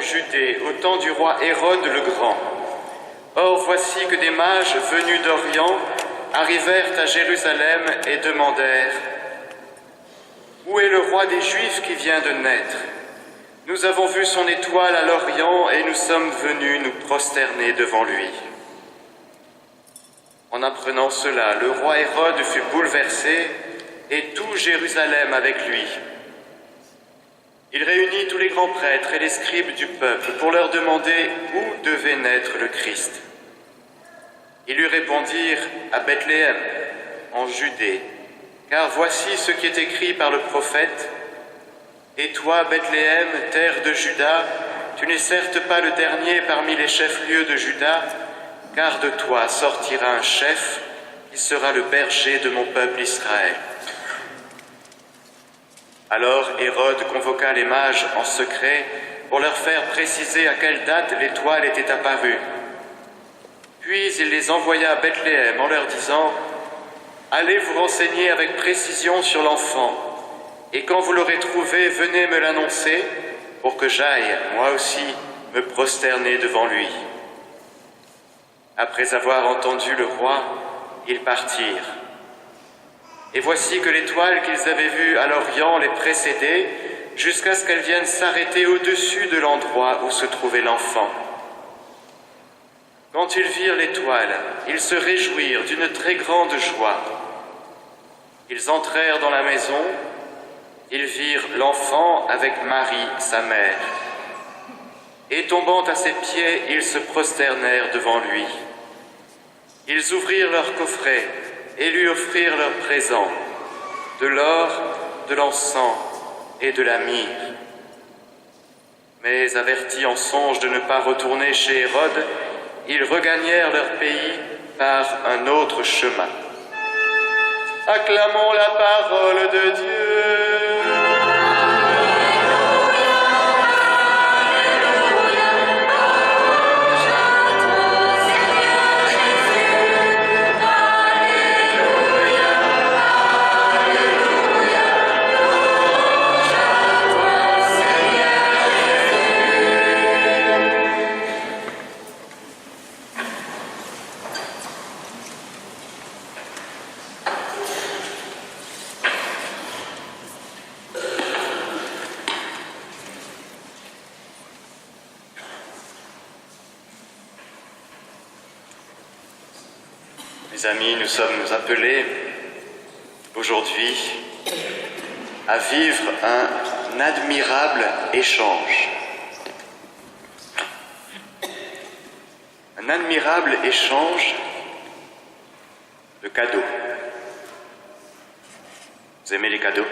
Judée, au temps du roi Hérode le Grand. Or voici que des mages venus d'Orient arrivèrent à Jérusalem et demandèrent: Où est le roi des Juifs qui vient de naître? Nous avons vu son étoile à l'Orient et nous sommes venus nous prosterner devant lui. En apprenant cela, le roi Hérode fut bouleversé et tout Jérusalem avec lui. Il réunit tous les grands prêtres et les scribes du peuple pour leur demander où devait naître le Christ. Ils lui répondirent: à Bethléem, en Judée, car voici ce qui est écrit par le prophète: Et toi, Bethléem, terre de Juda, tu n'es certes pas le dernier parmi les chefs-lieux de Juda, car de toi sortira un chef qui sera le berger de mon peuple Israël. Alors Hérode convoqua les mages en secret pour leur faire préciser à quelle date l'étoile était apparue. Puis il les envoya à Bethléem en leur disant: Allez vous renseigner avec précision sur l'enfant, et quand vous l'aurez trouvé, venez me l'annoncer, pour que j'aille, moi aussi, me prosterner devant lui. Après avoir entendu le roi, ils partirent. Et voici que l'étoile qu'ils avaient vue à l'Orient les précédait, jusqu'à ce qu'elle vienne s'arrêter au-dessus de l'endroit où se trouvait l'enfant. Quand ils virent l'étoile, ils se réjouirent d'une très grande joie. Ils entrèrent dans la maison, ils virent l'enfant avec Marie, sa mère. Et tombant à ses pieds, ils se prosternèrent devant lui. Ils ouvrirent leur coffret et lui offrirent leurs présents, de l'or, de l'encens et de la myrrhe. Mais avertis en songe de ne pas retourner chez Hérode, ils regagnèrent leur pays par un autre chemin. Acclamons la parole de Dieu. Mes amis, nous sommes appelés aujourd'hui à vivre un admirable échange. Un admirable échange de cadeaux. Vous aimez les cadeaux?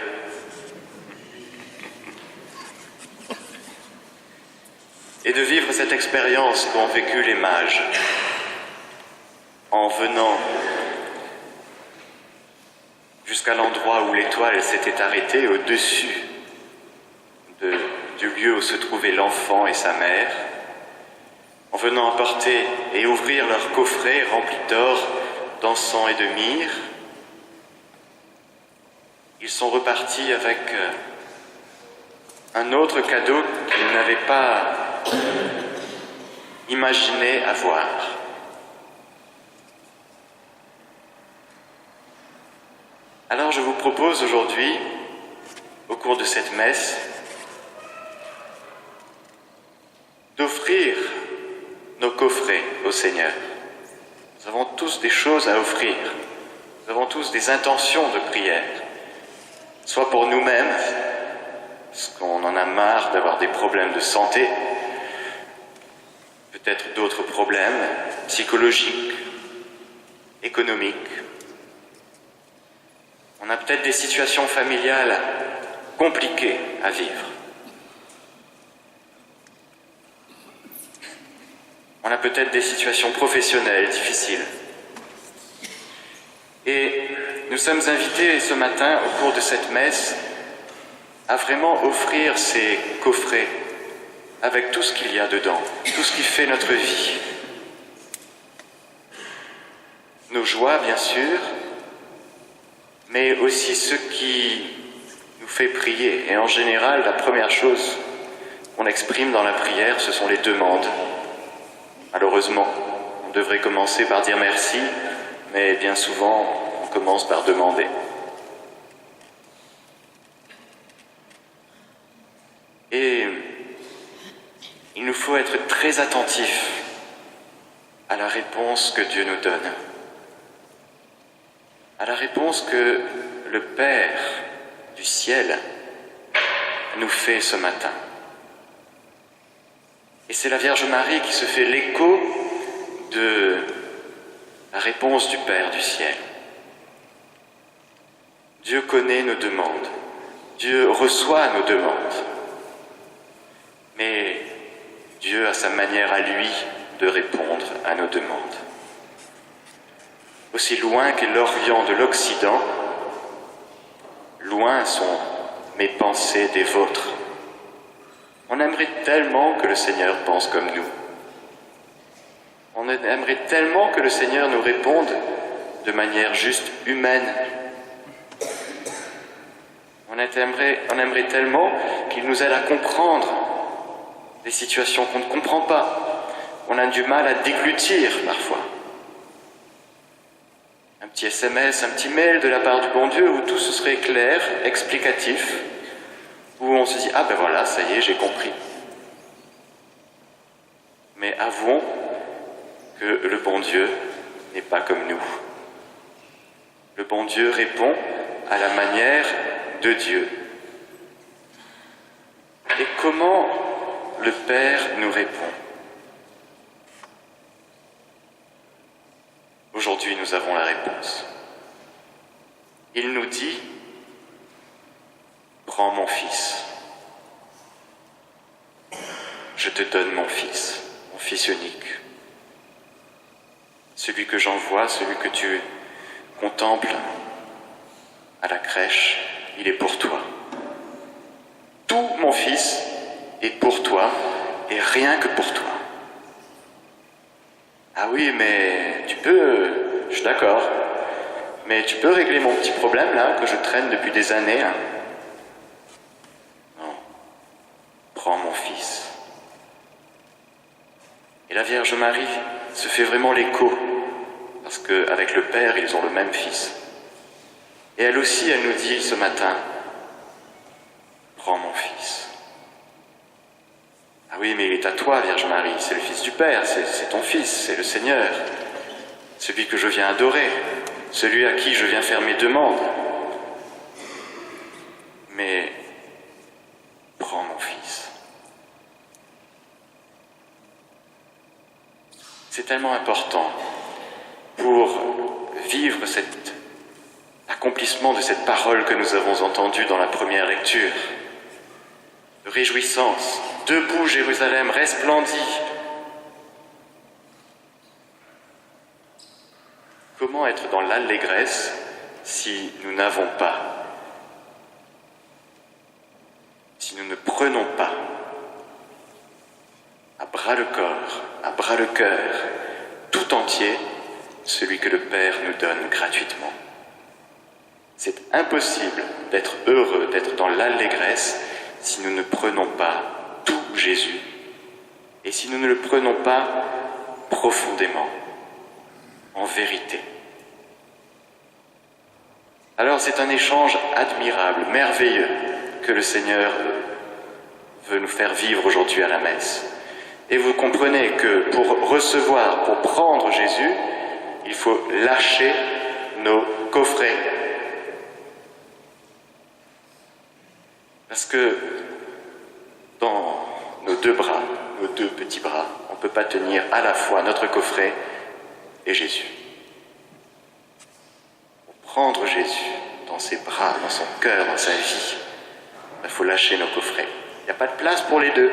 Et de vivre cette expérience qu'ont vécu les mages en venant jusqu'à l'endroit où l'étoile s'était arrêtée au-dessus du lieu où se trouvait l'enfant et sa mère, en venant apporter et ouvrir leur coffret rempli d'or, d'encens et de myrrhe. Ils sont repartis avec un autre cadeau qu'ils n'avaient pas imaginé avoir. Alors je vous propose aujourd'hui, au cours de cette messe, d'offrir nos coffrets au Seigneur. Nous avons tous des choses à offrir. Nous avons tous des intentions de prière. Soit pour nous-mêmes, parce qu'on en a marre d'avoir des problèmes de santé, peut-être d'autres problèmes psychologiques, économiques. On a peut-être des situations familiales compliquées à vivre. On a peut-être des situations professionnelles difficiles. Et nous sommes invités ce matin, au cours de cette messe, à vraiment offrir ces coffrets avec tout ce qu'il y a dedans, tout ce qui fait notre vie. Nos joies, bien sûr, mais aussi ce qui nous fait prier. Et en général, la première chose qu'on exprime dans la prière, ce sont les demandes. Malheureusement, on devrait commencer par dire merci, mais bien souvent, on commence par demander. Et il nous faut être très attentifs à la réponse que Dieu nous donne, à la réponse que le Père du ciel nous fait ce matin. Et c'est la Vierge Marie qui se fait l'écho de la réponse du Père du ciel. Dieu connaît nos demandes, Dieu reçoit nos demandes, mais Dieu a sa manière à lui de répondre à nos demandes. Aussi loin qu'est l'Orient de l'Occident, loin sont mes pensées des vôtres. On aimerait tellement que le Seigneur pense comme nous. On aimerait tellement que le Seigneur nous réponde de manière juste humaine. On aimerait tellement qu'il nous aide à comprendre des situations qu'on ne comprend pas. On a du mal à déglutir parfois. Un petit SMS, un petit mail de la part du bon Dieu où tout ce serait clair, explicatif, où on se dit « Ah ben voilà, ça y est, j'ai compris ». Mais avouons que le bon Dieu n'est pas comme nous. Le bon Dieu répond à la manière de Dieu. Et comment le Père nous répond? Aujourd'hui, nous avons la réponse. Il nous dit « Prends mon fils. Je te donne mon fils unique. Celui que j'envoie, celui que tu contemples à la crèche, il est pour toi. Tout mon fils est pour toi et rien que pour toi. Ah oui, mais je suis d'accord, mais tu peux régler mon petit problème là, que je traîne depuis des années hein. Non, prends mon fils. Et la Vierge Marie se fait vraiment l'écho, parce qu'avec le Père, ils ont le même Fils. Et elle aussi, elle nous dit ce matin, prends mon Fils. Ah oui, mais il est à toi, Vierge Marie, c'est le Fils du Père, c'est ton Fils, c'est le Seigneur, celui que je viens adorer, celui à qui je viens faire mes demandes. Mais prends mon Fils. C'est tellement important pour vivre cet accomplissement de cette parole que nous avons entendue dans la première lecture. De réjouissance, debout Jérusalem, resplendit. Comment être dans l'allégresse si nous n'avons pas, si nous ne prenons pas à bras le corps, à bras le cœur, tout entier, celui que le Père nous donne gratuitement. C'est impossible d'être heureux, d'être dans l'allégresse, si nous ne prenons pas tout Jésus, et si nous ne le prenons pas profondément, en vérité. Alors c'est un échange admirable, merveilleux, que le Seigneur veut nous faire vivre aujourd'hui à la messe. Et vous comprenez que pour recevoir, pour prendre Jésus, il faut lâcher nos coffrets. Parce que dans nos deux bras, nos deux petits bras, on ne peut pas tenir à la fois notre coffret et Jésus. Pour prendre Jésus dans ses bras, dans son cœur, dans sa vie, il faut lâcher nos coffrets. Il n'y a pas de place pour les deux.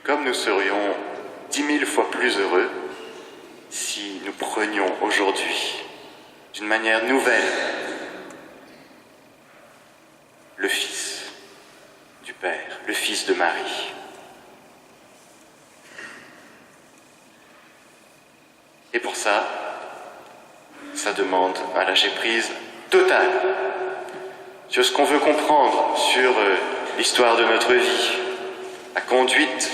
Comme nous serions 10 000 fois plus heureux si nous prenions aujourd'hui, d'une manière nouvelle, le Fils du Père, le Fils de Marie. Et pour ça, ça demande un lâcher-prise total sur ce qu'on veut comprendre, sur l'histoire de notre vie, la conduite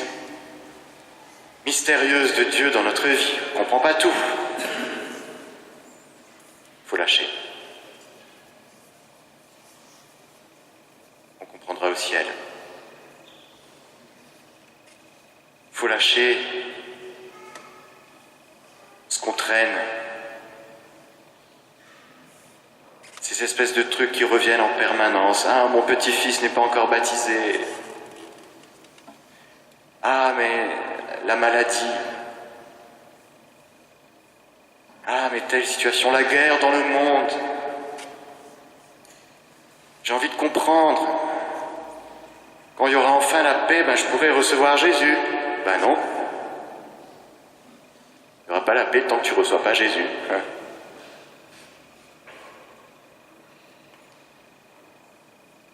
mystérieuse de Dieu dans notre vie. On ne comprend pas tout. Il faut lâcher. On comprendra au ciel. Il faut lâcher ce qu'on traîne, ces espèces de trucs qui reviennent en permanence. Ah, mon petit-fils n'est pas encore baptisé. Ah, mais la maladie. Ah, mais telle situation, la guerre dans le monde. J'ai envie de comprendre. Quand il y aura enfin la paix, je pourrai recevoir Jésus. Non. Il n'y aura pas la paix tant que tu ne reçois pas Jésus.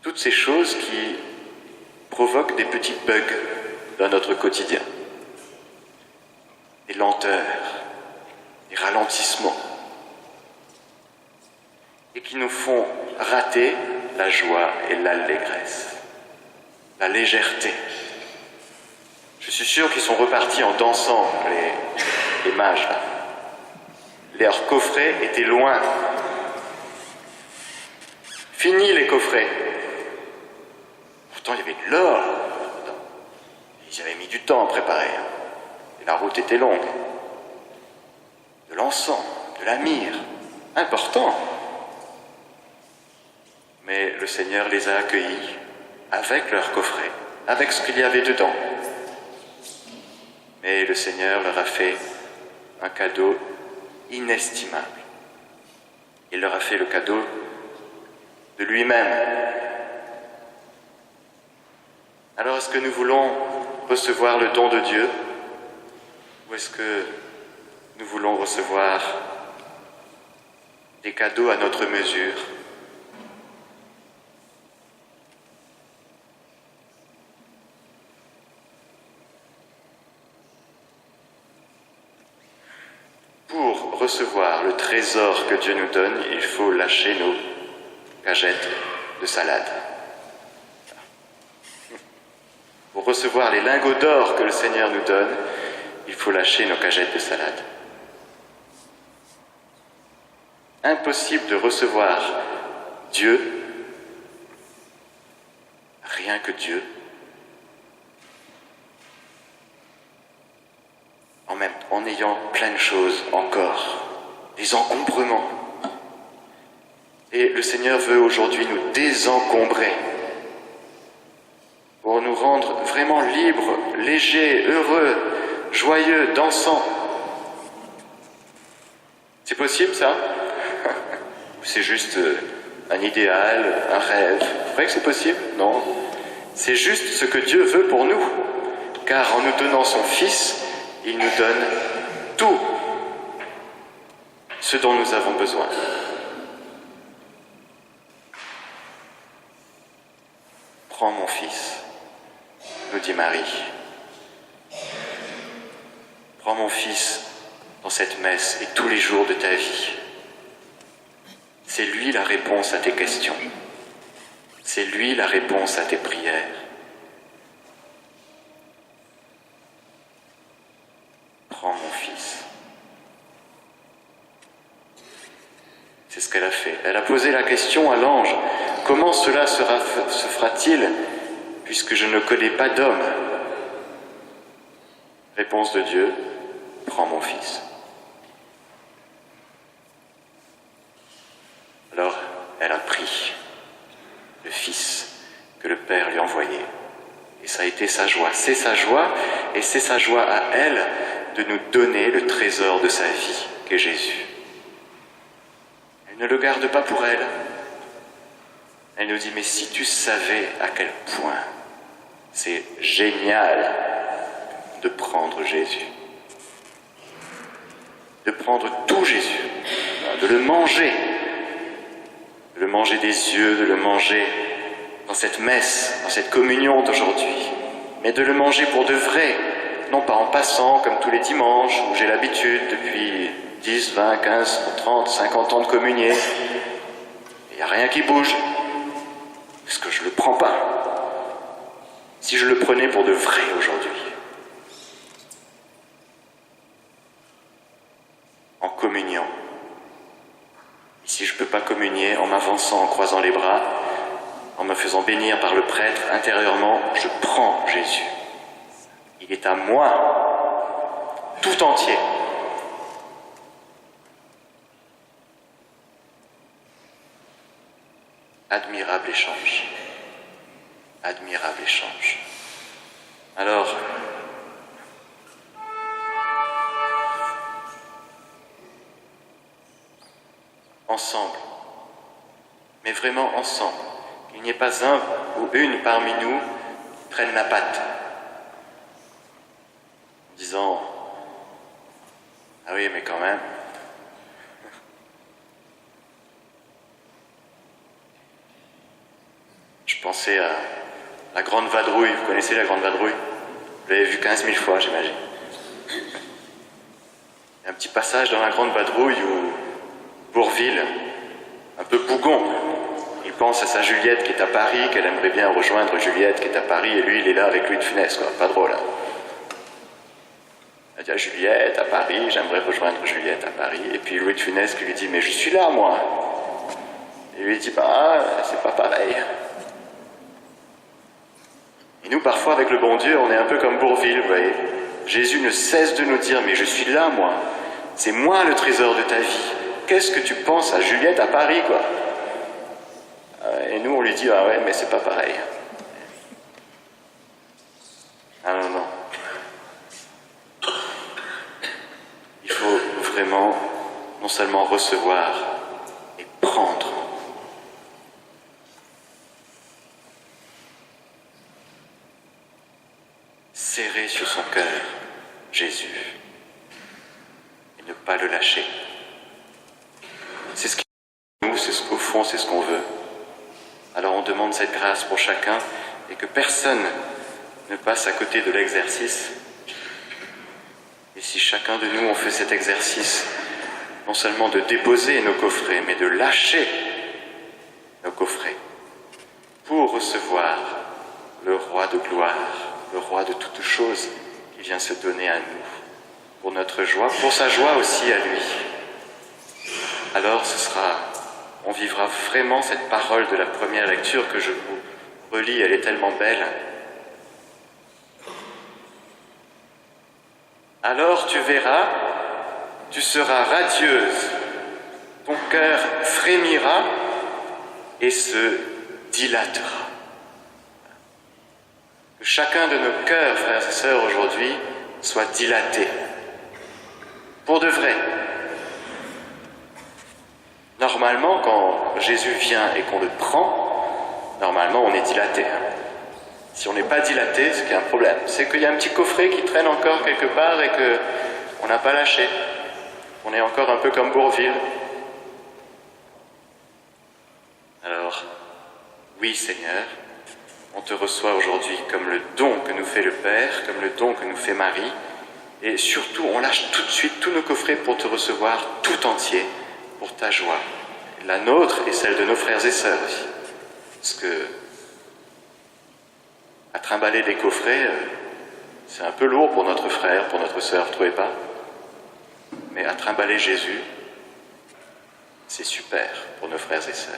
Toutes ces choses qui provoquent des petits bugs dans notre quotidien. Des lenteurs, des ralentissements. Et qui nous font rater la joie et l'allégresse, la légèreté. Je suis sûr qu'ils sont repartis en dansant, les mages, là. Leurs coffrets étaient loin. Fini les coffrets. Pourtant, il y avait de l'or. Ils avaient mis du temps à préparer. Et la route était longue. De l'encens, de la myrrhe. Important. Mais le Seigneur les a accueillis avec leurs coffrets, avec ce qu'il y avait dedans. Mais le Seigneur leur a fait un cadeau inestimable. Il leur a fait le cadeau de lui-même. Alors, est-ce que nous voulons recevoir le don de Dieu, ou est-ce que nous voulons recevoir des cadeaux à notre mesure ? Pour recevoir le trésor que Dieu nous donne, il faut lâcher nos cagettes de salade. Pour recevoir les lingots d'or que le Seigneur nous donne, il faut lâcher nos cagettes de salade. Impossible de recevoir Dieu, rien que Dieu, en ayant plein de choses encore, des encombrements. Et le Seigneur veut aujourd'hui nous désencombrer pour nous rendre vraiment libres, légers, heureux, joyeux, dansants. C'est possible ça ? Ou c'est juste un idéal, un rêve ? Vous croyez que c'est possible ? Non. C'est juste ce que Dieu veut pour nous. Car en nous donnant son Fils, il nous donne tout ce dont nous avons besoin. Prends mon Fils, nous dit Marie. Prends mon Fils dans cette messe et tous les jours de ta vie. C'est lui la réponse à tes questions. C'est lui la réponse à tes prières. Prends mon Fils. C'est ce qu'elle a fait. Elle a posé la question à l'ange. Comment cela se fera-t-il puisque je ne connais pas d'homme ? Réponse de Dieu, prends mon Fils. Alors, elle a pris le Fils que le Père lui envoyait. Et ça a été sa joie. C'est sa joie, et c'est sa joie à elle de nous donner le trésor de sa vie, qu'est Jésus. Elle ne le garde pas pour elle. Elle nous dit, mais si tu savais à quel point c'est génial de prendre Jésus, de prendre tout Jésus, de le manger des yeux, de le manger dans cette messe, dans cette communion d'aujourd'hui, mais de le manger pour de vrai, non pas en passant comme tous les dimanches où j'ai l'habitude depuis 10, 20, 15, 30, 50 ans de communier. Il n'y a rien qui bouge, parce que je ne le prends pas. Si je le prenais pour de vrai aujourd'hui, en communiant, et si je ne peux pas communier en m'avançant, en croisant les bras, en me faisant bénir par le prêtre intérieurement, je prends Jésus. Il est à moi, tout entier. Admirable échange. Admirable échange. Alors, ensemble, mais vraiment ensemble, qu'il n'y ait pas un ou une parmi nous qui prenne la patte, en disant « Ah oui, mais quand même ». Je pensais à la Grande Vadrouille. Vous connaissez la Grande Vadrouille? Vous l'avez vu 15 000 fois, j'imagine. Il y a un petit passage dans la Grande Vadrouille où Bourvil, un peu bougon, il pense à sa Juliette qui est à Paris, qu'elle aimerait bien rejoindre Juliette qui est à Paris, et lui, il est là avec Louis de Funès, quoi. Pas drôle, hein. Il dit à Juliette, à Paris, j'aimerais rejoindre Juliette à Paris. Et puis Louis de Funès qui lui dit, mais je suis là, moi. Et lui dit, bah, c'est pas pareil. Et nous, parfois, avec le bon Dieu, on est un peu comme Bourvil, vous voyez. Jésus ne cesse de nous dire, mais je suis là, moi. C'est moi le trésor de ta vie. Qu'est-ce que tu penses à Juliette à Paris, quoi? Et nous, on lui dit, ah ouais, mais c'est pas pareil. Ah non, non. Il faut vraiment, non seulement recevoir, et prendre. Serrer sur son cœur Jésus et ne pas le lâcher. C'est ce qui nous, au fond, c'est ce qu'on veut. Alors on demande cette grâce pour chacun et que personne ne passe à côté de l'exercice. Et si chacun de nous on fait cet exercice, non seulement de déposer nos coffrets, mais de lâcher nos coffrets pour recevoir le roi de gloire, le roi de toutes choses qui vient se donner à nous, pour notre joie, pour sa joie aussi à lui. Alors on vivra vraiment cette parole de la première lecture que je vous relis, elle est tellement belle. Alors tu verras, tu seras radieuse, ton cœur frémira et se dilatera. Que chacun de nos cœurs, frères et sœurs, aujourd'hui, soit dilaté. Pour de vrai. Normalement, quand Jésus vient et qu'on le prend, normalement, on est dilaté. Si on n'est pas dilaté, c'est qu'il y a un problème. C'est qu'il y a un petit coffret qui traîne encore quelque part et qu'on n'a pas lâché. On est encore un peu comme Bourvil. Alors, oui, Seigneur, on te reçoit aujourd'hui comme le don que nous fait le Père, comme le don que nous fait Marie, et surtout, on lâche tout de suite tous nos coffrets pour te recevoir tout entier, pour ta joie. La nôtre et celle de nos frères et sœurs aussi. Parce que, à trimballer des coffrets, c'est un peu lourd pour notre frère, pour notre sœur, vous trouvez pas? Mais à trimballer Jésus, c'est super pour nos frères et sœurs.